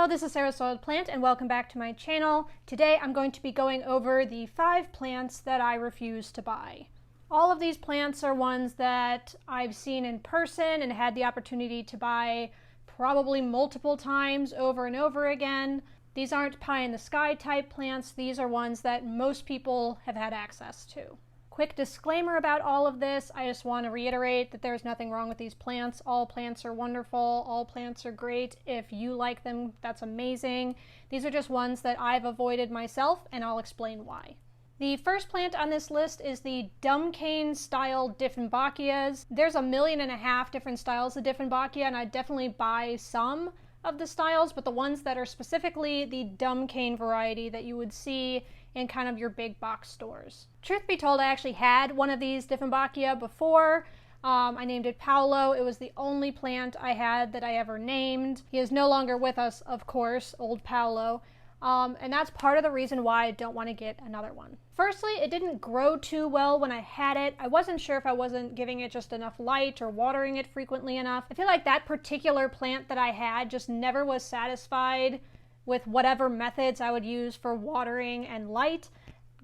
Hello, this is Sarah SoiledPlant and welcome back to my channel. Today I'm going to be going over the 5 plants that I refuse to buy. All of these plants are ones that I've seen in person and had the opportunity to buy probably multiple times over and over again. These aren't pie in the sky type plants, these are ones that most people have had access to. Quick disclaimer about all of this, I just want to reiterate that there's nothing wrong with these plants. All plants are wonderful, all plants are great. If you like them, that's amazing. These are just ones that I've avoided myself, and I'll explain why. The first plant on this list is the dumb cane style Dieffenbachias. There's 1.5 million different styles of Dieffenbachia, and I'd definitely buy some of the styles, but the ones that are specifically the dumb cane variety that you would see in kind of your big box stores. Truth be told, I actually had one of these Dieffenbachia before. I named it Paolo. It was the only plant I had that I ever named. He is no longer with us, of course, old Paolo. And that's part of the reason why I don't want to get another one. Firstly, it didn't grow too well when I had it. I wasn't sure if I wasn't giving it just enough light or watering it frequently enough. I feel like that particular plant that I had just never was satisfied with whatever methods I would use for watering and light.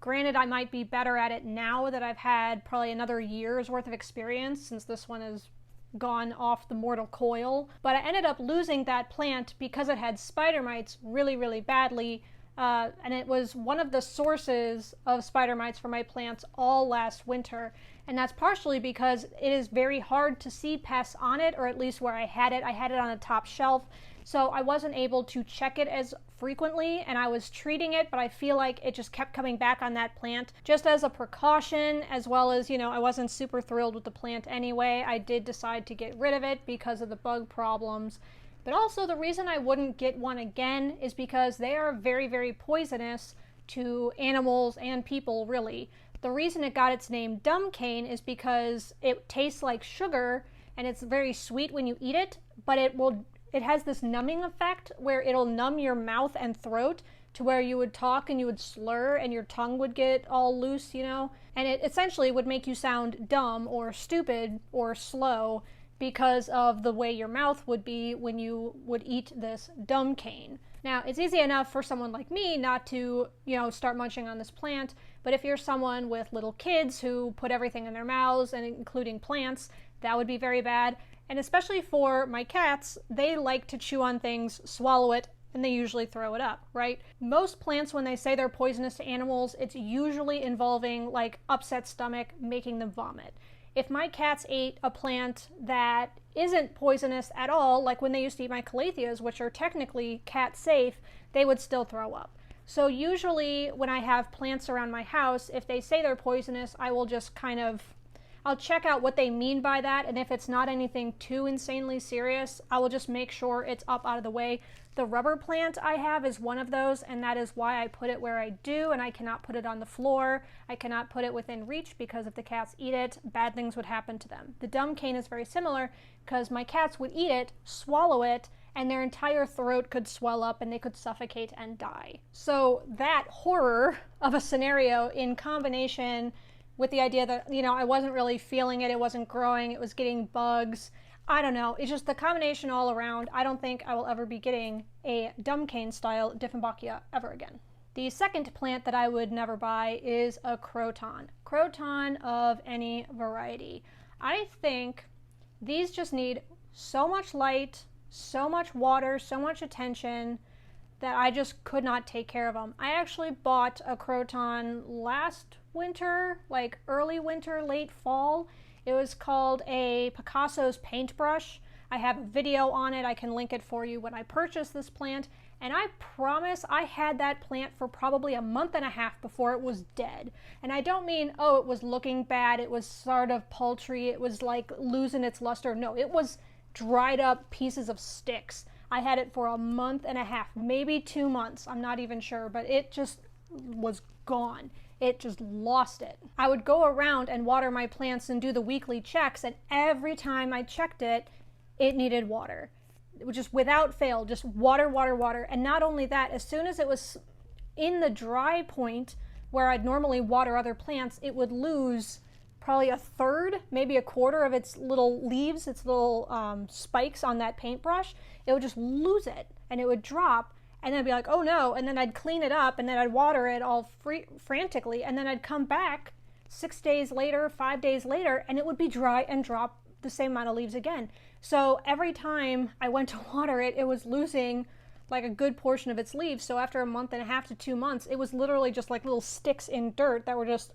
Granted, I might be better at it now that I've had probably another year's worth of experience since this one has gone off the mortal coil, but I ended up losing that plant because it had spider mites really badly, and it was one of the sources of spider mites for my plants all last winter. And that's partially because it is very hard to see pests on it, or at least where I had it on a top shelf, so I wasn't able to check it as frequently, and I was treating it, but I feel like it just kept coming back on that plant. Just as a precaution, as well as, you know, I wasn't super thrilled with the plant anyway, I did decide to get rid of it because of the bug problems. But also the reason I wouldn't get one again is because they are very poisonous to animals and people, really. The reason it got its name dumb cane is because it tastes like sugar and it's very sweet when you eat it, but it has this numbing effect where it'll numb your mouth and throat to where you would talk and you would slur and your tongue would get all loose, you know? And it essentially would make you sound dumb or stupid or slow because of the way your mouth would be when you would eat this dumb cane. Now, it's easy enough for someone like me not to, you know, start munching on this plant, but if you're someone with little kids who put everything in their mouths, and including plants, that would be very bad. And especially for my cats, they like to chew on things, swallow it, and they usually throw it up, right? Most plants, when they say they're poisonous to animals, it's usually involving like upset stomach, making them vomit. If my cats ate a plant that isn't poisonous at all, like when they used to eat my calatheas, which are technically cat safe, they would still throw up. So usually when I have plants around my house, if they say they're poisonous, I will just I'll check out what they mean by that, and if it's not anything too insanely serious, I will just make sure it's up out of the way. The rubber plant I have is one of those, and that is why I put it where I do, and I cannot put it on the floor. I cannot put it within reach because if the cats eat it, bad things would happen to them. The dumb cane is very similar because my cats would eat it, swallow it, and their entire throat could swell up and they could suffocate and die. So that horror of a scenario in combination with the idea that, you know, I wasn't really feeling it, it wasn't growing, it was getting bugs. I don't know, it's just the combination all around. I don't think I will ever be getting a dumb cane style Dieffenbachia ever again. The second plant that I would never buy is a Croton. Croton of any variety. I think these just need so much light, so much water, so much attention that I just could not take care of them. I actually bought a Croton last winter, like early winter, late fall. It was called a Picasso's paintbrush. I have a video on it. I can link it for you when I purchased this plant. And I promise I had that plant for probably 1.5 months before it was dead. And I don't mean, oh, it was looking bad, it was sort of paltry, it was like losing its luster. No, it was dried up pieces of sticks. I had it for 1.5 months, maybe 2 months, I'm not even sure, but it just was gone. It just lost it. I would go around and water my plants and do the weekly checks, and every time I checked it, it needed water. It was just without fail, just water. And not only that, as soon as it was in the dry point where I'd normally water other plants, it would lose probably 1/3, maybe 1/4 of its little leaves, its little spikes on that paintbrush. It would just lose it. and it would drop, and then I'd be like, oh no, and then I'd clean it up, and then I'd water it all frantically, and then I'd come back 6 days later, 5 days later, and it would be dry and drop the same amount of leaves again. So every time I went to water it, it was losing like a good portion of its leaves. So after a month and a half to 2 months, it was literally just like little sticks in dirt that were just,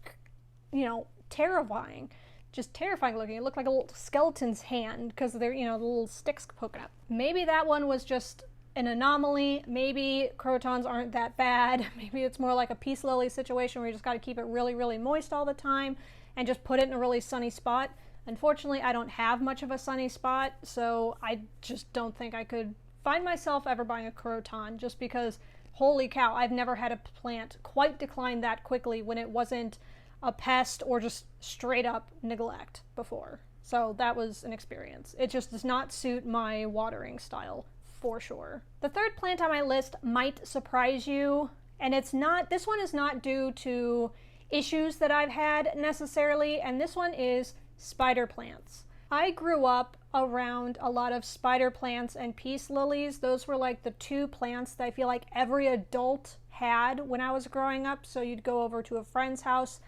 you know, terrifying. Just terrifying looking. It looked like a little skeleton's hand because they're, you know, the little sticks poking up. Maybe that one was just an anomaly. Maybe crotons aren't that bad. Maybe it's more like a peace lily situation where you just got to keep it really, really moist all the time and just put it in a really sunny spot. Unfortunately, I don't have much of a sunny spot, so I just don't think I could find myself ever buying a croton, just because, holy cow, I've never had a plant quite decline that quickly when it wasn't a pest or just straight up neglect before. So that was an experience. It just does not suit my watering style, for sure. The third plant on my list might surprise you, and it's not, this one is not due to issues that I've had necessarily, and this one is spider plants. I grew up around a lot of spider plants and peace lilies. Those were like the two plants that I feel like every adult had when I was growing up. So you'd go over to a friend's house,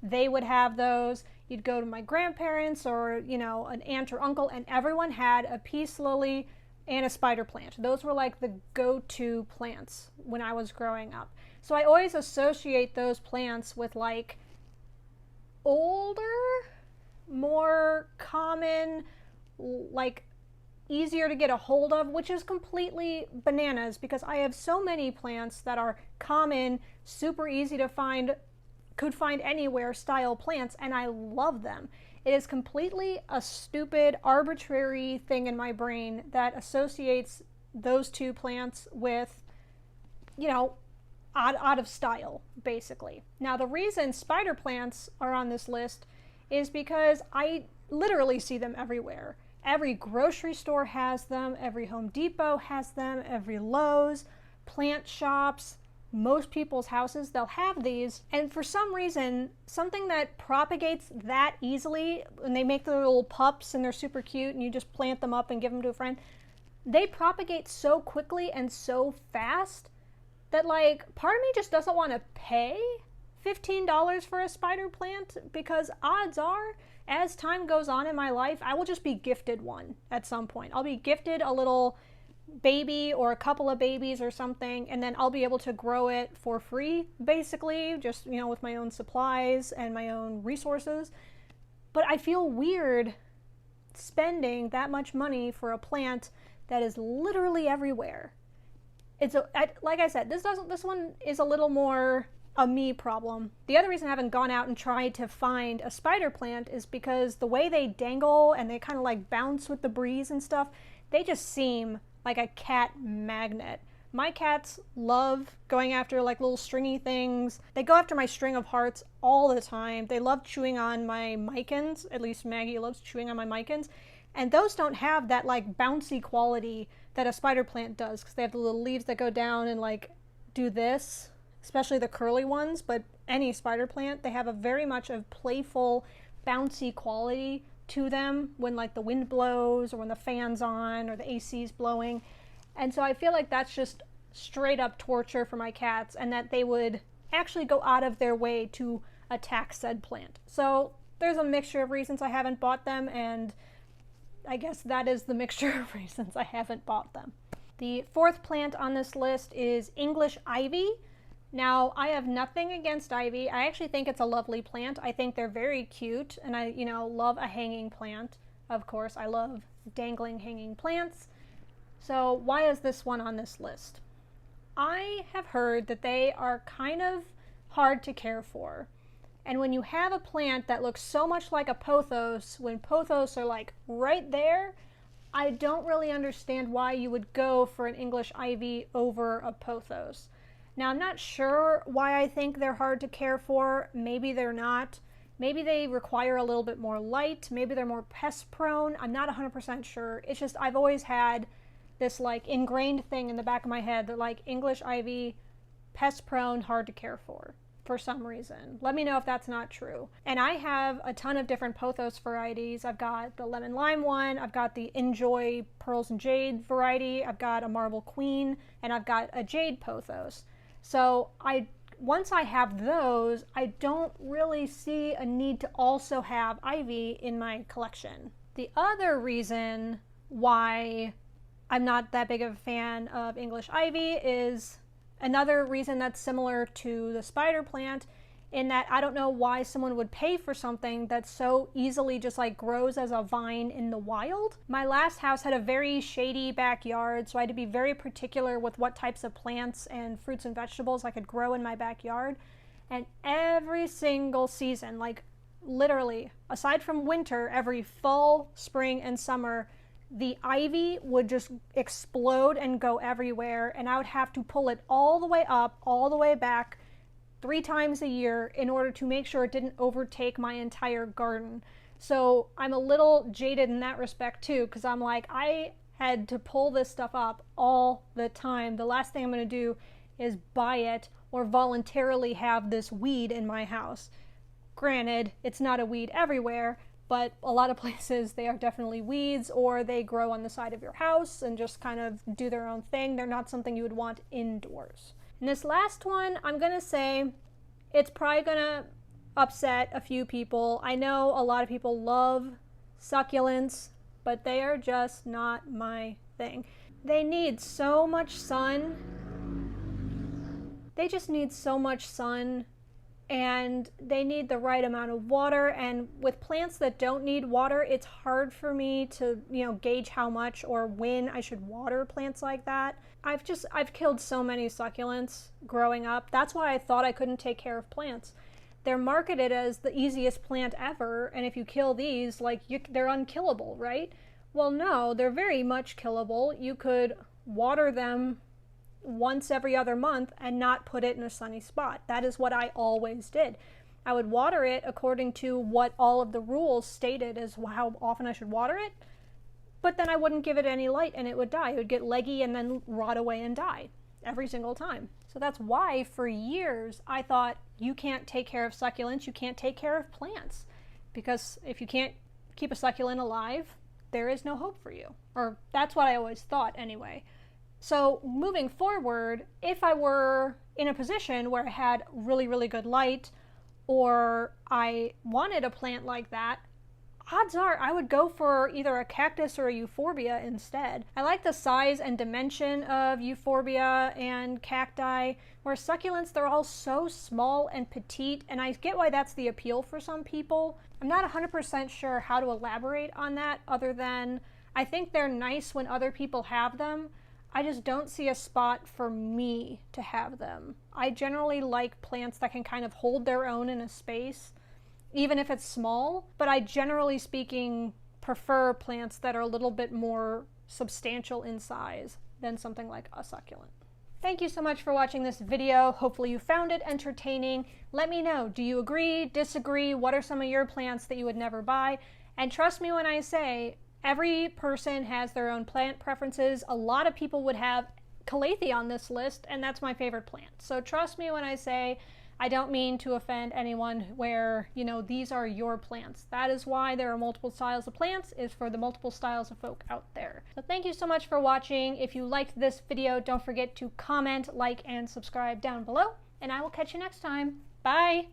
they would have those. You'd go to my grandparents or, you know, an aunt or uncle, and everyone had a peace lily and a spider plant. Those were like the go-to plants when I was growing up. So I always associate those plants with like older, more common, like easier to get a hold of, which is completely bananas because I have so many plants that are common, super easy to find, could find anywhere style plants, and I love them. It is completely a stupid, arbitrary thing in my brain that associates those two plants with, you know, out of style, basically. Now, the reason spider plants are on this list is because I literally see them everywhere. Every grocery store has them, every Home Depot has them, every Lowe's, plant shops, most people's houses, they'll have these. And for some reason, something that propagates that easily, and they make their little pups and they're super cute and you just plant them up and give them to a friend, they propagate so quickly and so fast that like part of me just doesn't want to pay $15 for a spider plant, because odds are, as time goes on in my life, I will just be gifted one at some point. I'll be gifted a little baby or a couple of babies or something, and then I'll be able to grow it for free, basically, just, you know, with my own supplies and my own resources. But I feel weird spending that much money for a plant that is literally everywhere. Like I said, this one is a little more a me problem. The other reason I haven't gone out and tried to find a spider plant is because the way they dangle and they kind of like bounce with the breeze and stuff, they just seem like a cat magnet. My cats love going after like little stringy things. They go after my string of hearts all the time. They love chewing on my micans. At least Maggie loves chewing on my micans. And those don't have that like bouncy quality that a spider plant does, because they have the little leaves that go down and like do this, especially the curly ones. But any spider plant, they have a very much of playful, bouncy quality to them when like the wind blows or when the fan's on or the AC's blowing. And so I feel like that's just straight up torture for my cats, and that they would actually go out of their way to attack said plant. So there's a mixture of reasons I haven't bought them, and I guess that is the mixture of reasons I haven't bought them. The fourth plant on this list is English ivy. Now, I have nothing against ivy. I actually think it's a lovely plant. I think they're very cute, and I, you know, love a hanging plant. Of course, I love dangling hanging plants. So why is this one on this list? I have heard that they are kind of hard to care for. And when you have a plant that looks so much like a pothos, when pothos are like right there, I don't really understand why you would go for an English ivy over a pothos. Now, I'm not sure why I think they're hard to care for. Maybe they're not. Maybe they require a little bit more light. Maybe they're more pest prone. I'm not 100% sure. It's just I've always had this like ingrained thing in the back of my head that like English ivy, pest prone, hard to care for. for some reason. Let me know if that's not true. And I have a ton of different pothos varieties. I've got the lemon lime one, I've got the Enjoy Pearls and Jade variety, I've got a Marble Queen, and I've got a Jade pothos. So once I have those, I don't really see a need to also have ivy in my collection. The other reason why I'm not that big of a fan of English ivy is another reason that's similar to the spider plant, in that I don't know why someone would pay for something that so easily just like grows as a vine in the wild. My last house had a very shady backyard, so I had to be very particular with what types of plants and fruits and vegetables I could grow in my backyard. And every single season, like literally, aside from winter, every fall, spring, and summer, the ivy would just explode and go everywhere, and I would have to pull it all the way up, all the way back 3 times a year in order to make sure it didn't overtake my entire garden. So I'm a little jaded in that respect too, because I'm like, I had to pull this stuff up all the time. The last thing I'm going to do is buy it or voluntarily have this weed in my house. Granted, it's not a weed everywhere, but a lot of places they are definitely weeds, or they grow on the side of your house and just kind of do their own thing. They're not something you would want indoors. And this last one, I'm gonna say it's probably gonna upset a few people. I know a lot of people love succulents, but they are just not my thing. They need so much sun. They just need so much sun, and they need the right amount of water. And with plants that don't need water, it's hard for me to, gauge how much or when I should water plants like that. I've killed so many succulents growing up. That's why I thought I couldn't take care of plants. They're marketed as the easiest plant ever, and if you kill these, they're unkillable, right? Well, no, they're very much killable. You could water them once every other month and not put it in a sunny spot. That is what I always did. I would water it according to what all of the rules stated as how often I should water it, but then I wouldn't give it any light and it would die. It would get leggy and then rot away and die every single time. So that's why for years I thought, you can't take care of succulents, you can't take care of plants, because if you can't keep a succulent alive, there is no hope for you. Or that's what I always thought anyway. So moving forward, if I were in a position where I had really, really good light, or I wanted a plant like that, odds are I would go for either a cactus or a euphorbia instead. I like the size and dimension of euphorbia and cacti, where succulents, they're all so small and petite, and I get why that's the appeal for some people. I'm not 100% sure how to elaborate on that, other than I think they're nice when other people have them. I just don't see a spot for me to have them. I generally like plants that can kind of hold their own in a space, even if it's small, but I generally speaking prefer plants that are a little bit more substantial in size than something like a succulent. Thank you so much for watching this video. Hopefully you found it entertaining. Let me know, do you agree, disagree? What are some of your plants that you would never buy? And trust me when I say, every person has their own plant preferences. A lot of people would have Calathea on this list, and that's my favorite plant. So trust me when I say, I don't mean to offend anyone where, these are your plants. That is why there are multiple styles of plants, is for the multiple styles of folk out there. So thank you so much for watching. If you liked this video, don't forget to comment, like, and subscribe down below, and I will catch you next time. Bye!